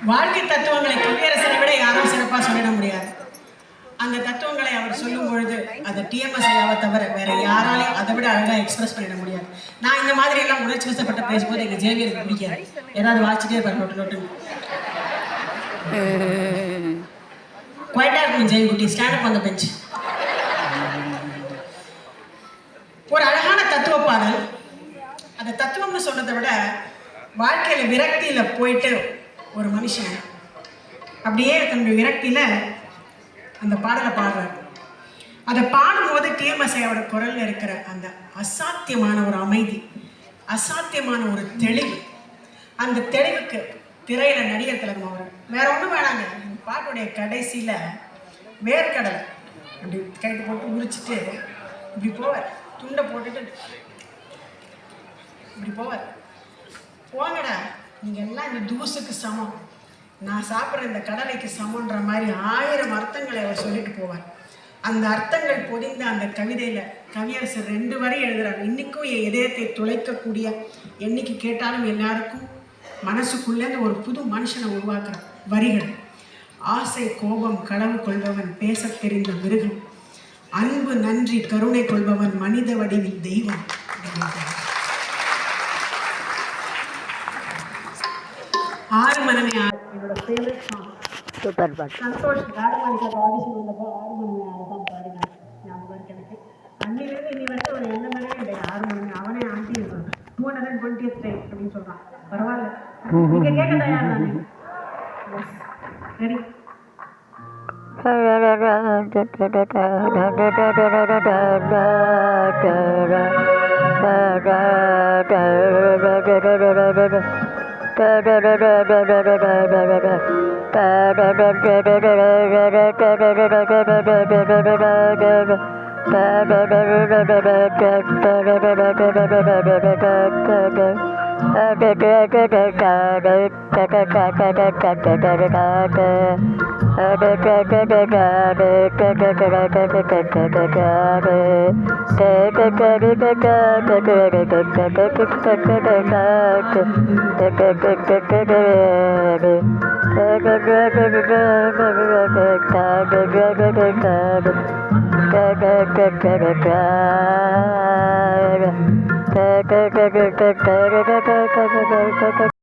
வாழ்க்கை தத்துவங்களை குடியரசனை விட யாரும் சிறப்பாக சொல்லிட முடியாது. அந்த தத்துவங்களை அவர் சொல்லும் பொழுது அதை டிஎம்எஸ் ஐயாவை தவிர வேற யாராலையும் அதை விட அழகாக எக்ஸ்பிரஸ் பண்ணிட முடியாது. நான் இந்த மாதிரி எல்லாம் உணர்ச்சி வசப்பட்ட பேசும்போது எங்கள் ஜேவியருக்கு பிடிக்காது. ஏதாவது வாசிச்சுட்டே இருப்பார் நோட்டு நோட்டு. குவைட்டா இருக்கும் ஜெய் குட்டி, ஸ்டாண்டப் அந்த பெஞ்ச். ஒரு அழகான தத்துவ பாடல். அந்த தத்துவம்னு சொன்னதை விட வாழ்க்கையில விரக்தியில போயிட்டு ஒரு மனுஷன் அப்படியே தன்னுடைய விரக்தியில அந்த பாடலை பாடுறார். அதை பாடும்போது டிஎம்எஸ்ஐயோட குரல்ல இருக்கிற அந்த அசாத்தியமான ஒரு அமைதி, அசாத்தியமான ஒரு தெளிவு, அந்த தெளிவுக்கு திரையில நடிகர் திலகம் அவர் வேற ஒன்றும் வேணாங்க. இந்த பாட்டுடைய கடைசியில வேர்க்கடலை அப்படி கைட்டு போட்டு உரிச்சிட்டு இப்படி போவார், துண்டை போட்டுட்டு இப்படி போவார். போங்கடா, நீங்கள் எல்லாம் இந்த தூசுக்கு சமம், நான் சாப்பிட்ற இந்த கடலைக்கு சமன்ற மாதிரி 1000 அர்த்தங்களை அவர் சொல்லிட்டு போவார். அந்த அர்த்தங்கள் பொதிந்த அந்த கவிதையில் கவியரசர் 2 வரி எழுதுறார். இன்னைக்கும் என் இதயத்தை துளைக்கக்கூடிய, என்னைக்கு கேட்டாலும் எல்லாருக்கும் மனசுக்குள்ளேருந்து ஒரு புது மனுஷனை உருவாக்குற வரிகள். ஆசை கோபம் களவு கொள்பவன் பேச தெரிந்த மிருகம், அன்பு நன்றி கருணை கொள்பவன் மனித வடிவில் தெய்வம். ஆறு மனமே என்னோட ஃபேவரட் சாங். சூப்பர் பாட்டு. சந்தோஷ் ராடமாளிக்காக ஆடிஷன் வந்தப்போ 6 மணி தான் பாடினார். ஞாபகம் இருக்கு எனக்கு. அன்னிலிருந்து இனி வரைக்கும் அவர் எந்த மேலே இல்லை. 6 மணி அவனே ஆண்டி 220th டைம் அப்படின்னு சொல்கிறான். பரவாயில்ல, நீங்கள் கேட்க தயார் தானே? ரெடி.